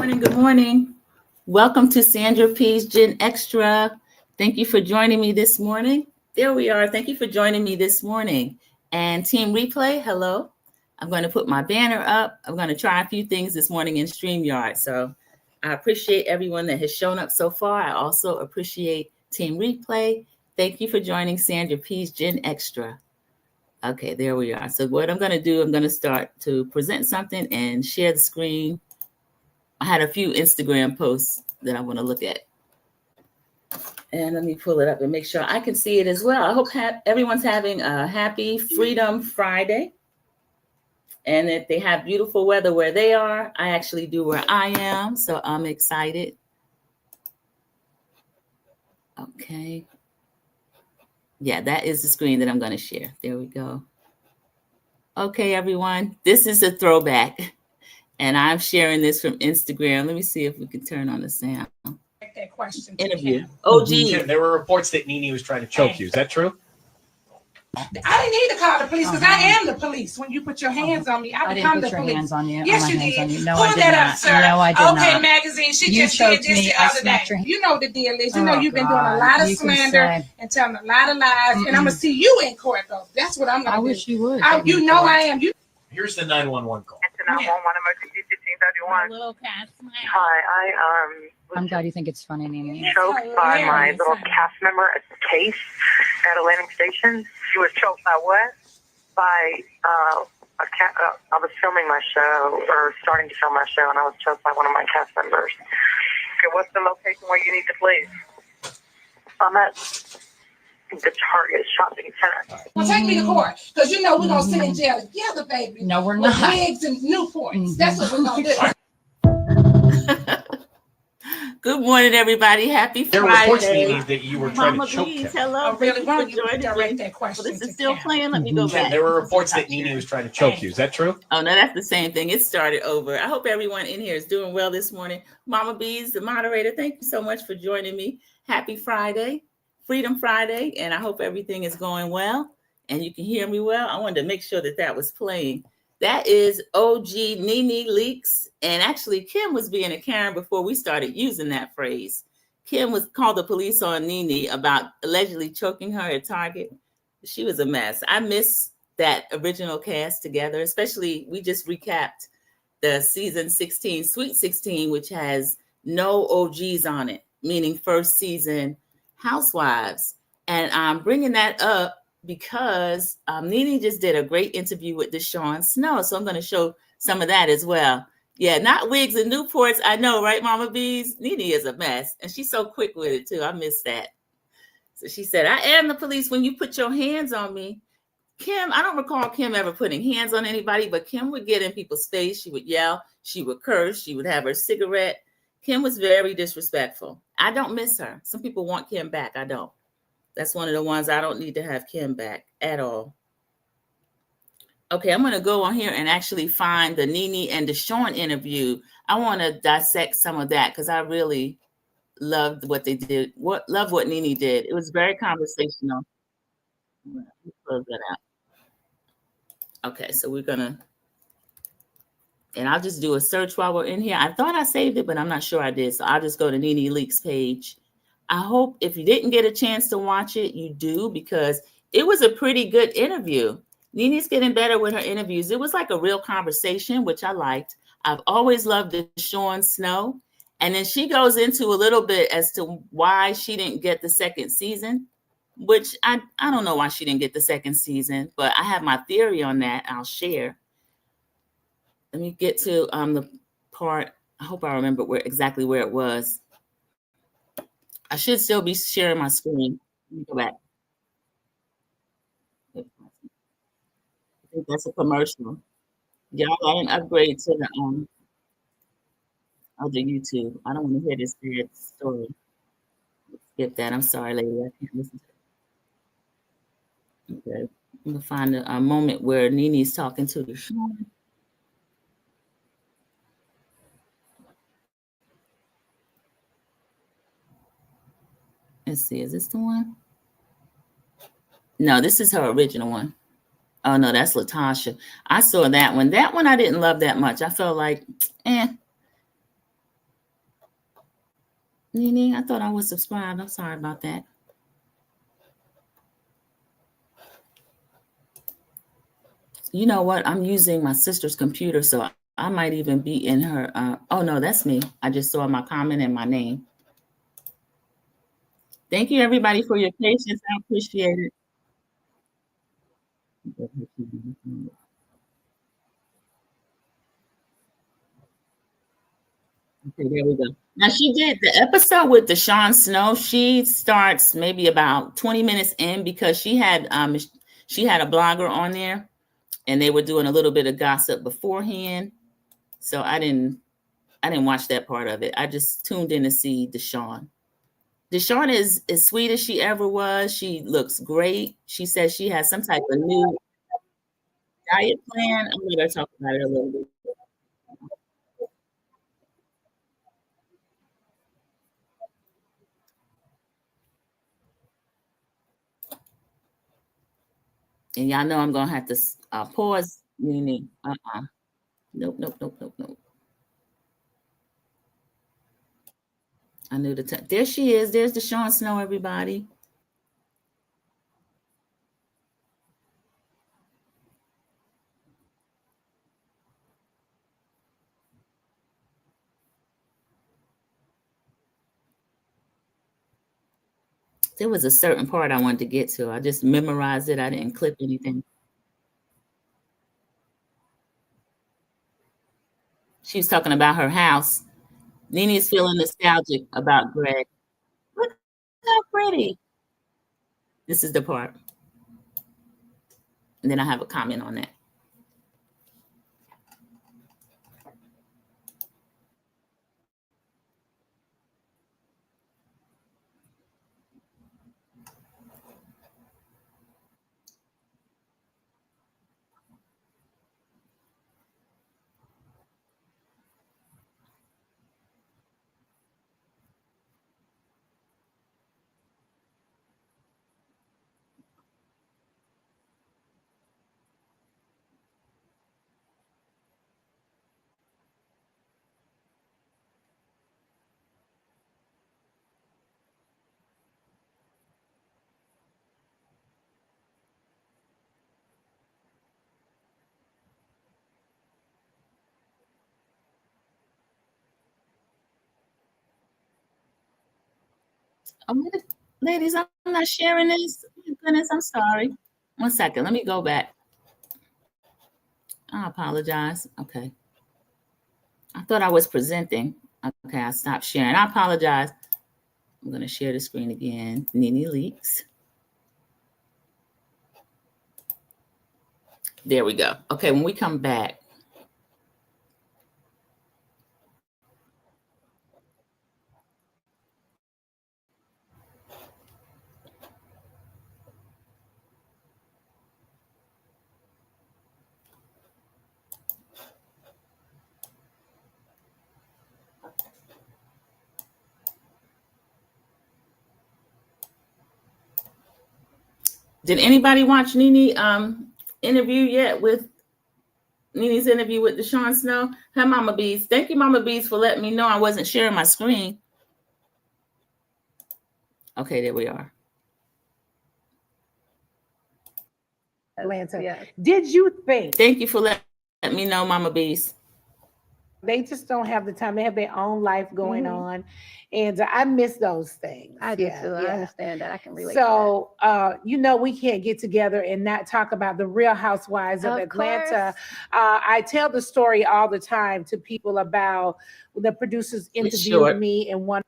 morning. Good morning. Welcome to Sandra P's Gen Extra. Thank you for joining me this morning. There we are. Thank you for joining me this morning. And Team Replay, hello. I'm going to put my banner up. I'm going to try a few things this morning in StreamYard. So I appreciate everyone that has shown up so far. I also appreciate Team Replay. Thank you for joining Sandra P's Gen Extra. Okay, there we are. So what I'm going to do, I'm going to start to present something and share the screen. I had a few Instagram posts that I want to look at. And let me pull it up and make sure I can see it as well. I hope everyone's having a happy Freedom Friday. And if they have beautiful weather where they are, I actually do where I am. So I'm excited. Okay. Yeah, that is the screen that I'm going to share. There we go. Okay, everyone. This is a throwback. And I'm sharing this from Instagram. Let me see if we can turn on the sound. That question interview. OG. There were reports that Nene was trying to choke you. Is that true? I didn't need to call the police because I am the police. When you put your hands on me, I become the police. Hands on you. Yes, you did. No, Pull I did that not. up, sir. No, I did not. Okay, magazine. She You just did choked this me. the I other day. smacked your hand. You know the deal is. You know you've been doing a God. lot of You can slander say- and telling a lot of lies, and I'm gonna see you in court though. That's what I'm gonna do. I wish you would. You know I am. You. Here's the 911 call. It's a 911 emergency 1531. Little cat smile. Hi, I'm was glad you think it's funny, Nene. choked by my hilarious. little cast member at the case at a landing station. She was choked by what? By a cat. I was filming my show, or starting to film my show, and I was choked by one of my cast members. Okay, what's the location where you need the police? I'm at the Target shopping center. Well, take me to court because you know we're gonna sit in jail together, baby. No, we're With not. wigs and Newports. That's what we're gonna do. Good morning, everybody. Happy There were reports, Friday. Nene, that you were trying Mama to choke Bees, him. hello. I really Thank you want for you to joining direct me. that question. Well, this is to still Cam. playing. Let me go back. There were reports that Nene was trying to choke you. Is that true? Oh, no, that's the same thing. It started over. I hope everyone in here is doing well this morning. Mama Bees, the moderator, thank you so much for joining me. Happy Friday, Freedom Friday, and I hope everything is going well and you can hear me well. I wanted to make sure that that was playing. That is OG Nene Leaks, and actually Kim was being a Karen before we started using that phrase. Kim was called the police on Nene about allegedly choking her at Target. She was a mess. I miss that original cast together, especially we just recapped the season 16, Sweet 16, which has no OGs on it, meaning first season housewives. And I'm bringing that up because Nene just did a great interview with Desean Snow. So I'm going to show some of that as well. Yeah, not wigs and Newports. I know, right, Mama Bees? Nene is a mess. And she's so quick with it, too. I miss that. So she said, I am the police when you put your hands on me. Kim, I don't recall Kim ever putting hands on anybody, but Kim would get in people's face. She would yell. She would curse. She would have her cigarette. Kim was very disrespectful. I don't miss her. Some people want Kim back. I don't. That's one of the ones I don't need to have Kim back at all. Okay, I'm going to go on here and actually find the Nene and Desean interview. I want to dissect some of that because I really loved what they did. Love what Nene did. It was very conversational. Let me close that out. Okay, so we're going to, and I'll just do a search while we're in here. I thought I saved it, but I'm not sure I did. So I'll just go to Nene Leaks page. I hope if you didn't get a chance to watch it, you do, because it was a pretty good interview. Nene's getting better with her interviews. It was like a real conversation, which I liked. I've always loved Desean Snow. And then she goes into a little bit as to why she didn't get the second season, which I don't know why she didn't get the second season, but I have my theory on that I'll share. Let me get to the part. I hope I remember exactly where it was. I should still be sharing my screen. Let me go back. I think that's a commercial. Y'all got an upgrade to the other YouTube. I don't want to hear this sad story. Skip that. I'm sorry, lady. I can't listen to it. Okay. I'm gonna find a moment where Nene's talking to Desean. Let's see, is this the one? No, this is her original one. Oh no, that's Latasha. I saw that one. That one I didn't love that much. I felt like, Nene, I thought I was subscribed. I'm sorry about that. You know what? I'm using my sister's computer, so I might even be in her. Oh, no, that's me. I just saw my comment and my name. Thank you, everybody, for your patience. I appreciate it. Okay, there we go. Now she did the episode with Desean Snow. She starts maybe about 20 minutes in because she had a blogger on there, and they were doing a little bit of gossip beforehand. So I didn't watch that part of it. I just tuned in to see Desean. Desean is as sweet as she ever was. She looks great. She says she has some type of new diet plan. I'm going to talk about it a little bit. And y'all know I'm going to have to pause. Nene. Nope. I knew the time. There she is. There's Desean Snow, everybody. There was a certain part I wanted to get to. I just memorized it. I didn't clip anything. She was talking about her house. Nene's feeling nostalgic about Greg. Look how pretty. This is the part. And then I have a comment on that. Oh, ladies, I'm not sharing this. Oh, my goodness, I'm sorry. 1 second. Let me go back. I apologize. Okay. I thought I was presenting. Okay, I stopped sharing. I apologize. I'm going to share the screen again. Nene Leaks. There we go. Okay, when we come back. Did anybody watch Nene interview yet with Nene's interview with Desean Snow? Hi, Mama Bees. Thank you, Mama Bees, for letting me know I wasn't sharing my screen. Okay, there we are. Atlanta. Yeah. Did you think Thank you for letting me know, Mama Bees. they just don't have the time? They have their own life going on, and I miss those things. I do Yeah, too. I yeah. understand that. I can relate So, you know, we can't get together and not talk about the Real Housewives of Of Atlanta. course. I tell the story all the time to people about the producers It's interviewed short. me and wanted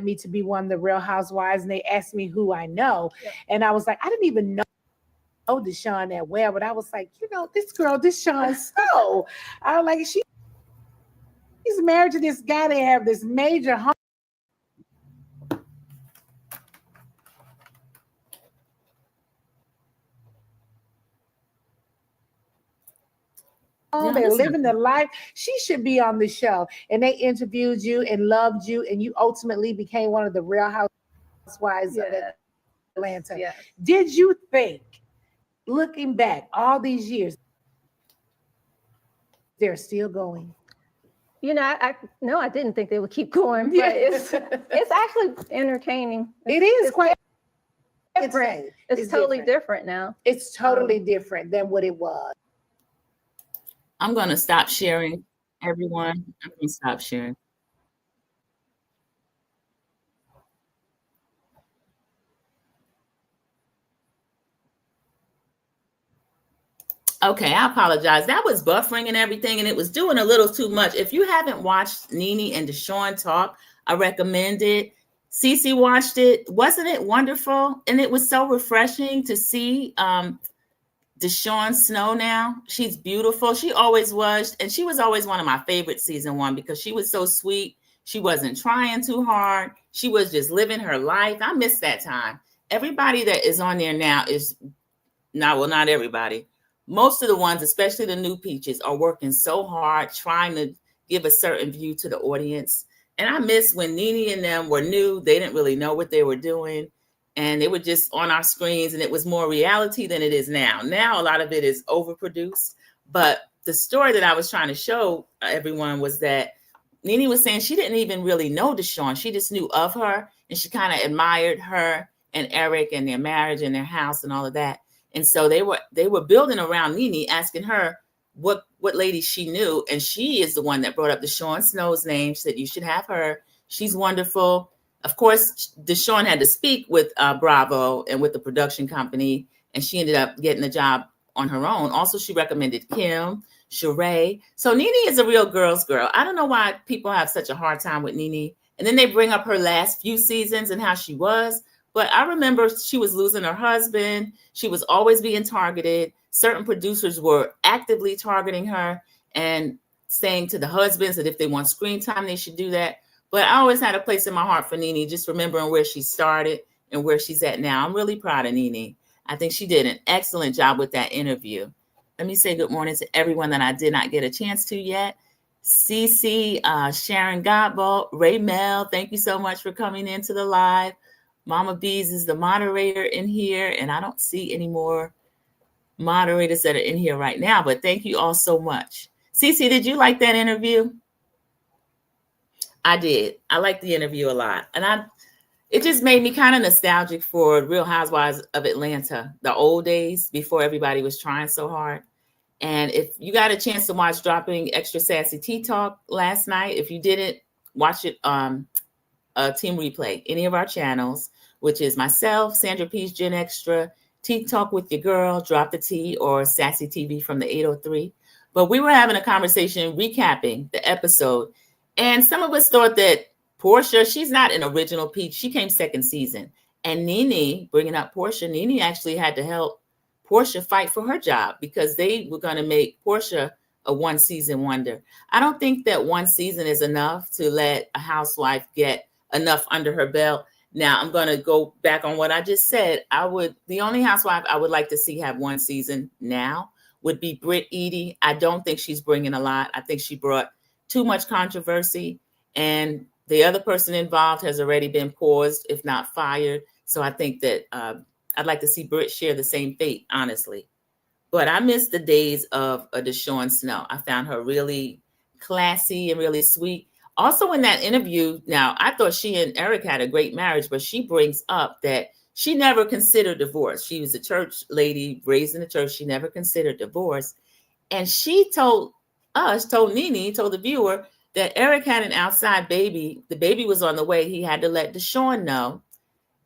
me to be one of the Real Housewives, and they asked me who I know, Yep. and I was like, I didn't even know Desean that well, but I was like, you know, this girl, Desean Snow. I was like, she's married to this guy. They have this major home. Yeah, They're listen. living the life. She should be on the show. And they interviewed you and loved you, and you ultimately became one of the Real Housewives of Yeah. Atlanta. Yeah. Did you think, looking back all these years, they're still going? You know, I didn't think they would keep going, but it's actually entertaining. It is it's quite different. It's totally different now. It's totally different than what it was. I'm going to stop sharing, everyone. I'm going to stop sharing. Okay, I apologize. That was buffering and everything, and it was doing a little too much. If you haven't watched Nene and Desean talk, I recommend it. Cece watched it. Wasn't it wonderful? And it was so refreshing to see Desean Snow now. She's beautiful. She always was. And she was always one of my favorite season 1 because she was so sweet. She wasn't trying too hard. She was just living her life. I miss that time. Everybody that is on there now is not everybody. Most of the ones, especially the new peaches, are working so hard trying to give a certain view to the audience. And I miss when Nene and them were new. They didn't really know what they were doing. And they were just on our screens, and it was more reality than it is now. Now, a lot of it is overproduced. But the story that I was trying to show everyone was that Nene was saying she didn't even really know Desean. She just knew of her, and she kind of admired her and Eric and their marriage and their house and all of that. And so they were building around Nene, asking her what lady she knew. And she is the one that brought up Desean Snow's name. She said, you should have her. She's wonderful. Of course, Desean had to speak with Bravo and with the production company, and she ended up getting the job on her own. Also, she recommended Kim, Sheree. So Nene is a real girl's girl. I don't know why people have such a hard time with Nene. And then they bring up her last few seasons and how she was. But I remember she was losing her husband. She was always being targeted. Certain producers were actively targeting her and saying to the husbands that if they want screen time, they should do that. But I always had a place in my heart for Nene, just remembering where she started and where she's at now. I'm really proud of Nene. I think she did an excellent job with that interview. Let me say good morning to everyone that I did not get a chance to yet. Cece, Sharon Godbolt, Ray Mel, thank you so much for coming into the live. Mama Bees is the moderator in here, and I don't see any more moderators that are in here right now, but thank you all so much. Cece, did you like that interview? I did. I liked the interview a lot. And it just made me kind of nostalgic for Real Housewives of Atlanta, the old days before everybody was trying so hard. And if you got a chance to watch Dropping Extra Sassy Tea Talk last night, if you didn't, watch it Team Replay, any of our channels, which is myself, Sandra P's Gen Xtra, Tea Talk with Your Girl, Drop the Tea, or Sassy TV from the 803. But we were having a conversation recapping the episode. And some of us thought that Portia, she's not an original Peach. She came second season. And Nene, bringing up Portia, Nene actually had to help Portia fight for her job because they were going to make Portia a one-season wonder. I don't think that one season is enough to let a housewife get enough under her belt. Now, I'm going to go back on what I just said. The only housewife I would like to see have one season now would be Britt Eady. I don't think she's bringing a lot. I think she brought too much controversy, and the other person involved has already been paused, if not fired. So I think that I'd like to see Britt share the same fate, honestly. But I miss the days of Desean Snow. I found her really classy and really sweet. Also in that interview, now I thought she and Eric had a great marriage, but she brings up that she never considered divorce. She was a church lady raised in the church. She never considered divorce. And she told Nene, told the viewer that Eric had an outside baby. The baby was on the way. He had to let Desean know.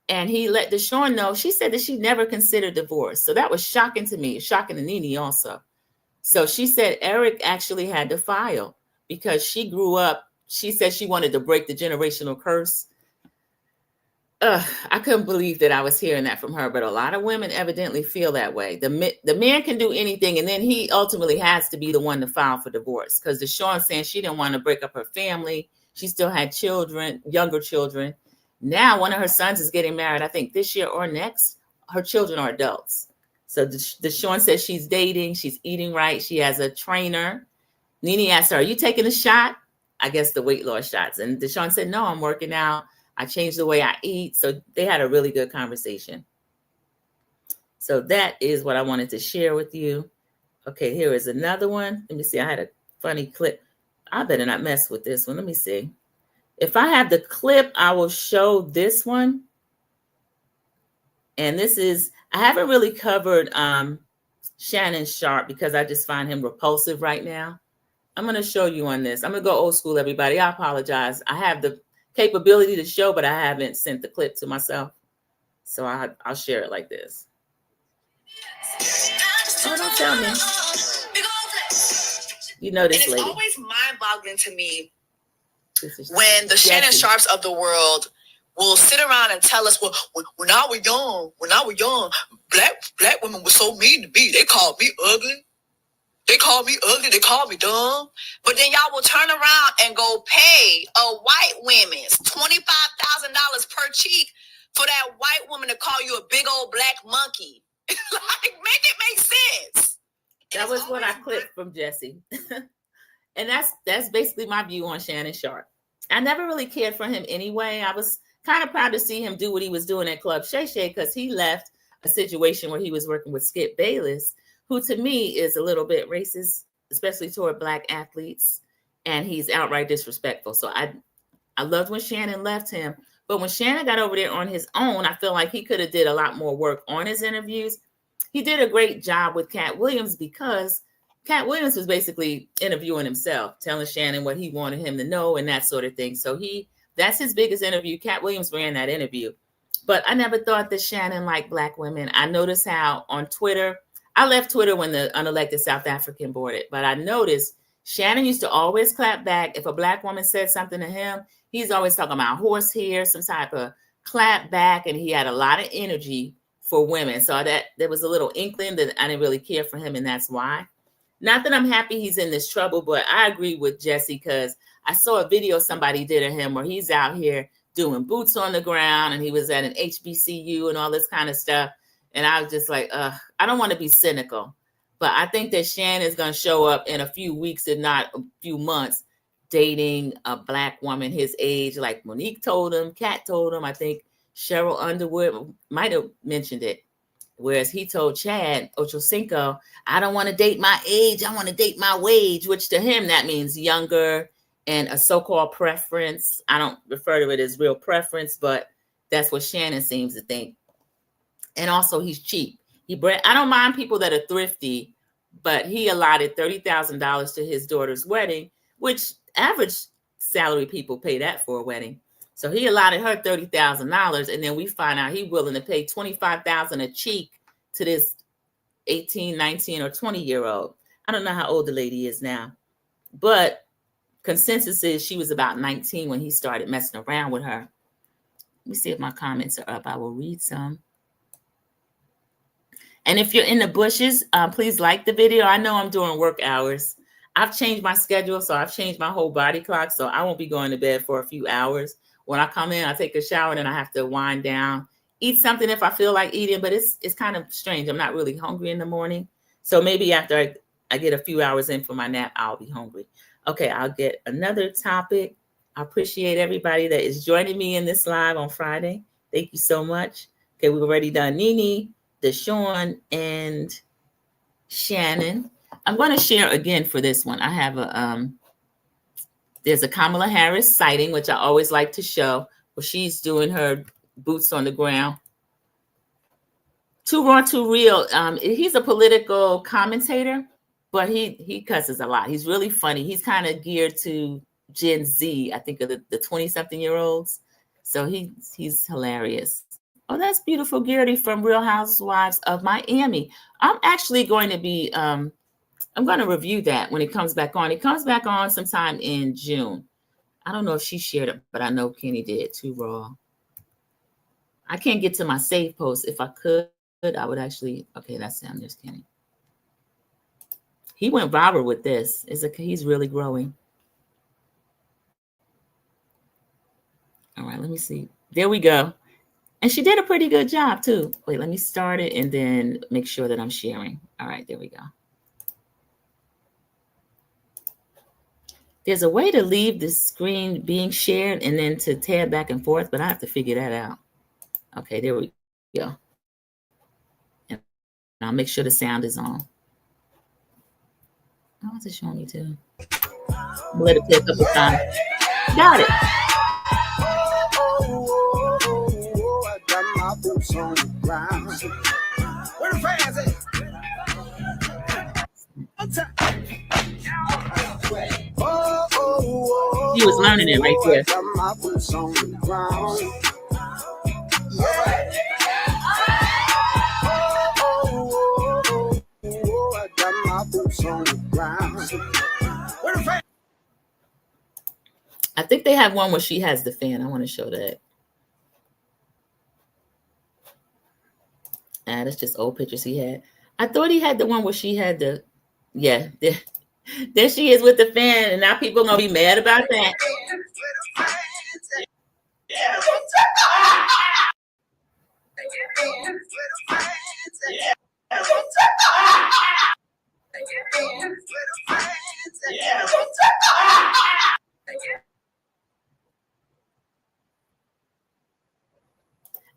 And he let Desean know. She said that she never considered divorce. So that was shocking to me, shocking to Nene also. So she said Eric actually had to file because she grew up. She said she wanted to break the generational curse. I couldn't believe that I was hearing that from her, but a lot of women evidently feel that way. The man can do anything, and then he ultimately has to be the one to file for divorce because Desean saying she didn't want to break up her family. She still had children, younger children. Now one of her sons is getting married, I think this year or next. Her children are adults. So Desean says she's dating, she's eating right, she has a trainer. Nene asked her, are you taking a shot? I guess the weight loss shots. And Desean said, no, I'm working out. I changed the way I eat. So they had a really good conversation. So that is what I wanted to share with you. Okay, here is another one. Let me see. I had a funny clip. I better not mess with this one. Let me see. If I have the clip, I will show this one. And this is, I haven't really covered Shannon Sharpe because I just find him repulsive right now. I'm going to show you on this. I'm going to go old school, everybody. I apologize. I have the capability to show, but I haven't sent the clip to myself. So I'll share it like this. Oh, don't tell me. You know this lady. It's always mind-boggling to me when the Shannon Sharps of the world will sit around and tell us, well, when I was young, black women were so mean to me. They called me ugly. They called me dumb. But then y'all will turn around and go pay a white woman's $25,000 per cheek for that white woman to call you a big old black monkey. Like, make it make sense. That was what I clipped from Jesse. And that's basically my view on Shannon Sharpe. I never really cared for him anyway. I was kind of proud to see him do what he was doing at Club Shay Shay because he left a situation where he was working with Skip Bayless, who to me is a little bit racist, especially toward Black athletes, and he's outright disrespectful. So I loved when Shannon left him, but when Shannon got over there on his own, I feel like he could have did a lot more work on his interviews. He did a great job with Cat Williams because Cat Williams was basically interviewing himself, telling Shannon what he wanted him to know and that sort of thing. So that's his biggest interview. Cat Williams ran that interview. But I never thought that Shannon liked Black women. I noticed how on Twitter, I left Twitter when the unelected South African boarded, but I noticed Shannon used to always clap back. If a Black woman said something to him, he's always talking about horsehair, some type of clap back, and he had a lot of energy for women. So that there was a little inkling that I didn't really care for him, and that's why. Not that I'm happy he's in this trouble, but I agree with Jesse because I saw a video somebody did of him where he's out here doing boots on the ground, and he was at an HBCU and all this kind of stuff. And I was just like, I don't want to be cynical, but I think that Shannon is going to show up in a few weeks, if not a few months, dating a Black woman his age, like Monique told him, Kat told him. I think Cheryl Underwood might have mentioned it. Whereas he told Chad Ochocinco, I don't want to date my age. I want to date my wage, which to him, that means younger and a so-called preference. I don't refer to it as real preference, but that's what Shannon seems to think. And also he's cheap. I don't mind people that are thrifty, but he allotted $30,000 to his daughter's wedding, which average salary people pay that for a wedding. So he allotted her $30,000, and then we find out he's willing to pay $25,000 a cheek to this 18, 19, or 20-year-old. I don't know how old the lady is now, but consensus is she was about 19 when he started messing around with her. Let me see if my comments are up. I will read some. And if you're in the bushes, please like the video. I know I'm doing work hours. I've changed my schedule, so I've changed my whole body clock, so I won't be going to bed for a few hours. When I come in, I take a shower, and then I have to wind down, eat something if I feel like eating, but it's kind of strange. I'm not really hungry in the morning. So maybe after I get a few hours in for my nap, I'll be hungry. Okay, I'll get another topic. I appreciate everybody that is joining me in this live on Friday. Thank you so much. Okay, we've already done Nene, Desean, and Shannon. I'm going to share again for this one. I have there's a Kamala Harris sighting, which I always like to show, where she's doing her boots on the ground. Too Raw, Too Real. He's a political commentator, but he cusses a lot. He's really funny. He's kind of geared to Gen Z, I think, of the 20-something-year-olds. So he's hilarious. Oh, that's beautiful, Garrity from Real Housewives of Miami. I'm actually going to be, I'm going to review that when it comes back on. It comes back on sometime in June. I don't know if she shared it, but I know Kenny did. Too Raw. I can't get to my save post. If I could, I would actually. Okay, that's Sam. There's Kenny. He went viral with this. He's really growing. All right, let me see. There we go. And she did a pretty good job, too. Wait, let me start it and then make sure that I'm sharing. All right, there we go. There's a way to leave the screen being shared and then to tab back and forth, but I have to figure that out. Okay, there we go. And I'll make sure the sound is on. How is it showing me too? Let it play a couple times. Got it. I got my boots on the ground. Where the fans at? He was learning it right there. I got my boots on the ground. I got my boots on the ground. Where the fans? I think they have one where she has the fan. I want to show that. That's just old pictures he had. I thought he had the one where she had the, yeah. There she is with the fan, and now people are going to be mad about that.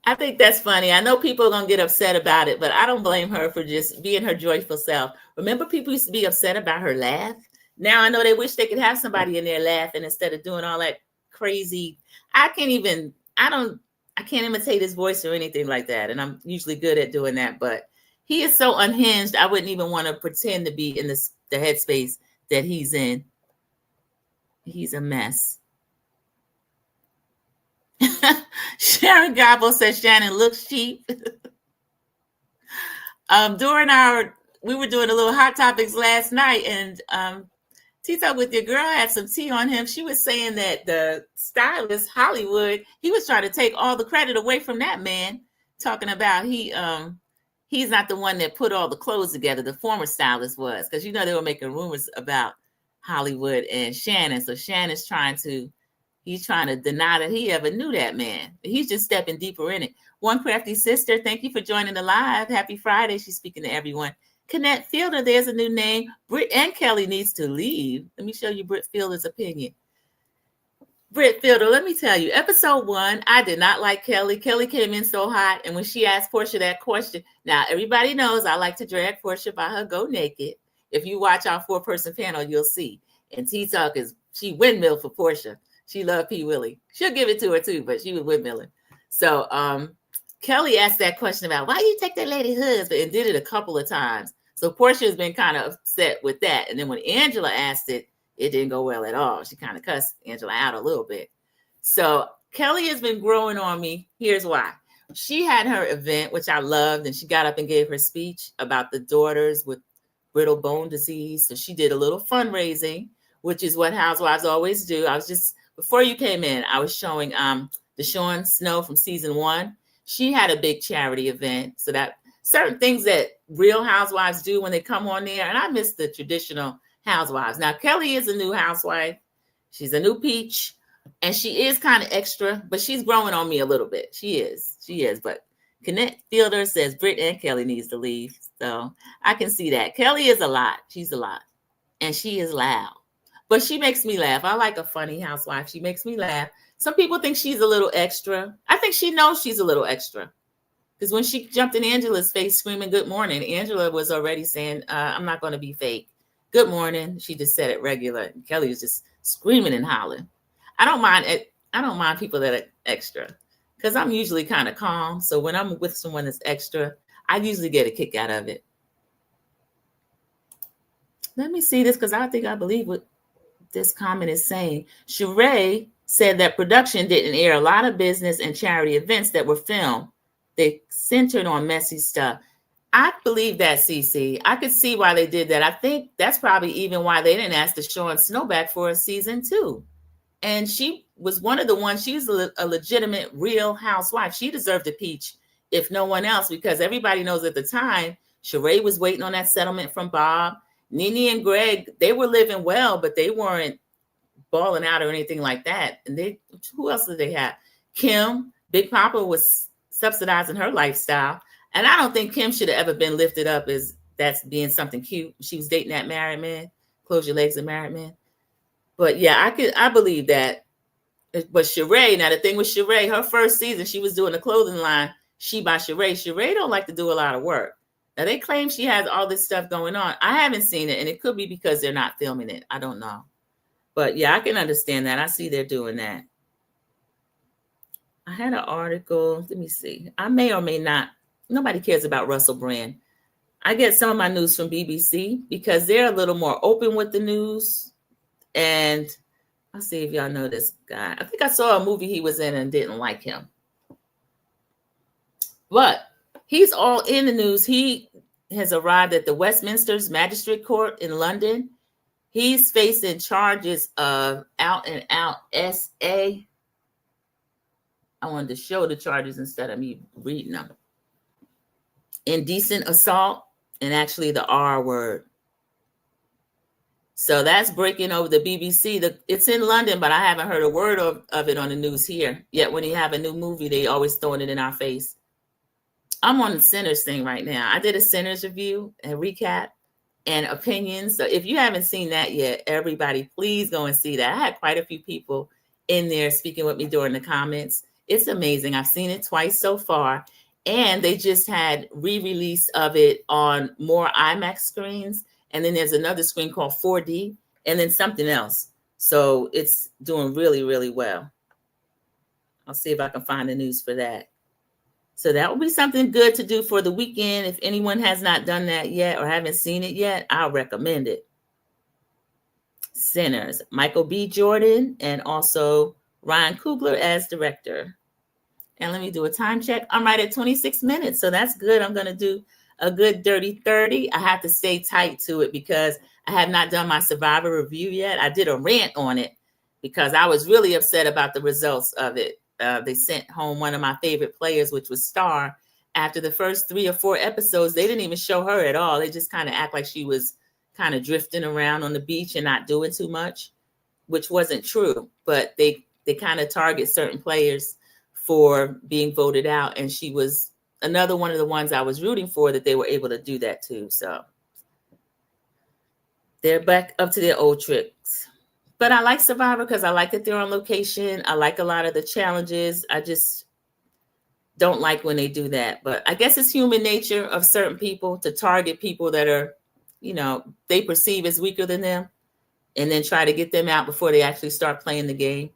I think that's funny. I know people are going to get upset about it, but I don't blame her for just being her joyful self. Remember, people used to be upset about her laugh? Now I know they wish they could have somebody in there laughing instead of doing all that crazy. I can't imitate his voice or anything like that. And I'm usually good at doing that, but he is so unhinged. I wouldn't even want to pretend to be in the headspace that he's in. He's a mess. Sharon Gobble says Shannon looks cheap. We were doing a little hot topics last night, and Tito with your girl had some tea on him. She was saying that the stylist Hollywood, he was trying to take all the credit away from that man, talking about he's not the one that put all the clothes together. The former stylist was, because they were making rumors about Hollywood and Shannon. So Shannon's trying to deny that he ever knew that man. He's just stepping deeper in it. One Crafty Sister, thank you for joining the live. Happy Friday. She's speaking to everyone. Connect Fielder, there's a new name. Britt and Kelly needs to leave. Let me show you Britt Fielder's opinion. Britt Fielder, let me tell you, episode 1, I did not like Kelly. Kelly came in so hot, and when she asked Portia that question, now everybody knows I like to drag Portia by her go naked. If you watch our 4-person panel, you'll see. And T-Talk she windmill for Portia. She loved P. Willie. She'll give it to her too, but she was windmilling. So Kelly asked that question about why you take that lady's husband, and did it a couple of times. So Portia has been kind of upset with that. And then when Angela asked it, it didn't go well at all. She kind of cussed Angela out a little bit. So Kelly has been growing on me. Here's why. She had her event, which I loved, and she got up and gave her speech about the daughters with brittle bone disease. So she did a little fundraising, which is what housewives always do. Before you came in, I was showing Desean Snow from season 1. She had a big charity event. So that certain things that real housewives do when they come on there. And I miss the traditional housewives. Now, Kelly is a new housewife. She's a new peach. And she is kind of extra, but she's growing on me a little bit. She is. But Connect Fielder says Britt and Kelly needs to leave. So I can see that. Kelly is a lot. She's a lot. And she is loud. But she makes me laugh. I like a funny housewife. She makes me laugh. Some people think she's a little extra. I think she knows she's a little extra. Because when she jumped in Angela's face screaming good morning, Angela was already saying, I'm not going to be fake. Good morning. She just said it regular. And Kelly was just screaming and hollering. I don't mind people that are extra, because I'm usually kind of calm. So when I'm with someone that's extra, I usually get a kick out of it. Let me see this, because I believe what this comment is saying. Sheree said that production didn't air a lot of business and charity events that were filmed. They centered on messy stuff. I believe that, CC. I could see why they did that. I think that's probably even why they didn't ask Desean Snow back for a season 2. And she was one of the ones. She's a legitimate, real housewife. She deserved a peach, if no one else, because everybody knows at the time, Sheree was waiting on that settlement from Bob. Nene and Greg, they were living well, but they weren't balling out or anything like that. And who else did they have? Kim, Big Papa was subsidizing her lifestyle. And I don't think Kim should have ever been lifted up as that's being something cute. She was dating that married man. Close your legs, a married man. But yeah, I believe that. But Sheree, now the thing with Sheree, her first season, she was doing a clothing line, She by Sheree. Sheree don't like to do a lot of work. Now they claim she has all this stuff going on. I haven't seen it, and it could be because they're not filming it. I don't know. But yeah, I can understand that. I see they're doing that. I had an article. Let me see. I may or may not. Nobody cares about Russell Brand. I get some of my news from BBC because they're a little more open with the news. And I'll see if y'all know this guy. I think I saw a movie he was in and didn't like him. But he's all in the news. He has arrived at the Westminster's Magistrate Court in London. He's facing charges of out and out SA. I wanted to show the charges instead of me reading them. Indecent assault and actually the R word. So that's breaking over the BBC. It's in London, but I haven't heard a word of it on the news here. Yet when you have a new movie, they always throwing it in our face. I'm on the Sinners thing right now. I did a Sinners review and recap and opinions. So if you haven't seen that yet, everybody, please go and see that. I had quite a few people in there speaking with me during the comments. It's amazing. I've seen it twice so far. And they just had re-release of it on more IMAX screens. And then there's another screen called 4D and then something else. So it's doing really, really well. I'll see if I can find the news for that. So that will be something good to do for the weekend. If anyone has not done that yet or haven't seen it yet, I'll recommend it. Sinners, Michael B. Jordan, and also Ryan Coogler as director. And let me do a time check. I'm right at 26 minutes, so that's good. I'm going to do a good dirty 30. I have to stay tight to it because I have not done my Survivor review yet. I did a rant on it because I was really upset about the results of it. They sent home one of my favorite players, which was Star. After the first 3 or 4 episodes, they didn't even show her at all. They just kind of act like she was kind of drifting around on the beach and not doing too much, which wasn't true. But they kind of target certain players for being voted out. And she was another one of the ones I was rooting for that they were able to do that too. So they're back up to their old tricks. But I like Survivor because I like that they're on location. I like a lot of the challenges. I just don't like when they do that. But I guess it's human nature of certain people to target people that are, you know, they perceive as weaker than them and then try to get them out before they actually start playing the game.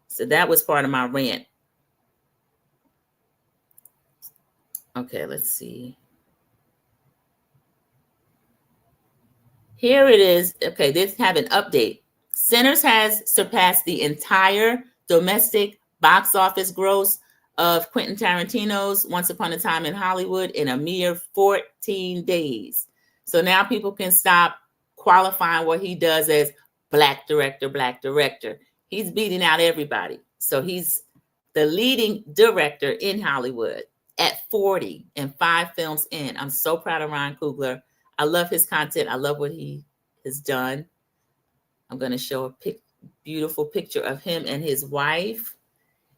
So that was part of my rant. Okay, let's see. Here it is. Okay, this have an update. Sinners has surpassed the entire domestic box office gross of Quentin Tarantino's Once Upon a Time in Hollywood in a mere 14 days. So now people can stop qualifying what he does as black director, black director. He's beating out everybody. So he's the leading director in Hollywood at 40 and 5 films in. I'm so proud of Ryan Coogler. I love his content. I love what he has done. I'm going to show a beautiful picture of him and his wife,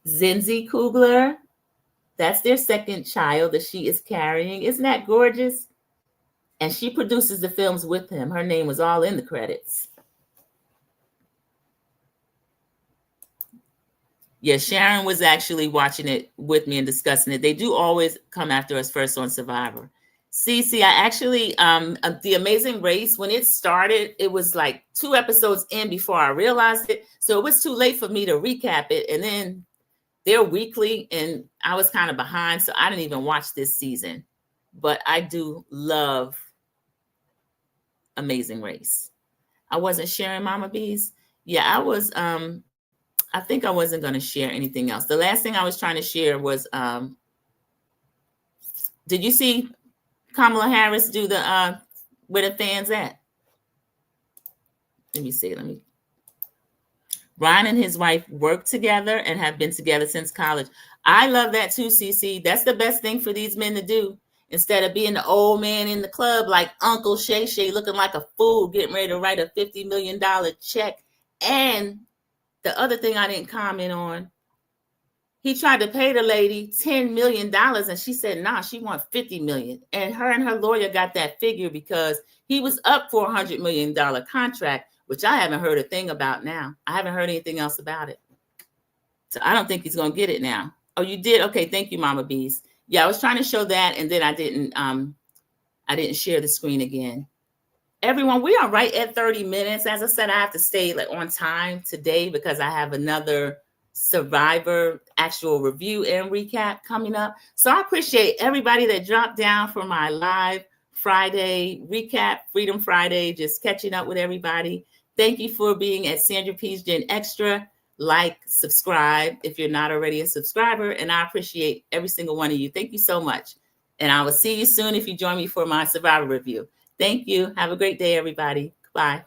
Zinzi Coogler. That's their second child that she is carrying. Isn't that gorgeous? And she produces the films with him. Her name was all in the credits. Yeah, Sharon was actually watching it with me and discussing it. They do always come after us first on Survivor. Cece, I actually, The Amazing Race, when it started, it was like 2 episodes in before I realized it. So it was too late for me to recap it. And then they're weekly and I was kind of behind. So I didn't even watch this season. But I do love Amazing Race. I wasn't sharing Mama Bees. Yeah, I was, I think I wasn't going to share anything else. The last thing I was trying to share was, did you see Kamala Harris do the where the fans at? Let me see. Ryan and his wife work together and have been together since college. I love that too, CC. That's the best thing for these men to do. Instead of being the old man in the club like Uncle Shay Shay looking like a fool, getting ready to write a $50 million check. And the other thing I didn't comment on, he tried to pay the lady $10 million and she said, nah, she wants $50 million. And her lawyer got that figure because he was up for a $100 million contract, which I haven't heard a thing about now. I haven't heard anything else about it. So I don't think he's going to get it now. Oh, you did? Okay. Thank you, Mama Bees. Yeah, I was trying to show that. And then I didn't share the screen again. everyone, we are right at 30 minutes. As I said, I have to stay on time today because I have another Survivor actual review and recap coming up. So I appreciate everybody that dropped down for my live Friday recap, Freedom Friday, just catching up with everybody. Thank you for being at Sandra P's Gen Extra. Like, subscribe if you're not already a subscriber. And I appreciate every single one of you. Thank you so much. And I will see you soon if you join me for my Survivor review. Thank you. Have a great day, everybody. Bye.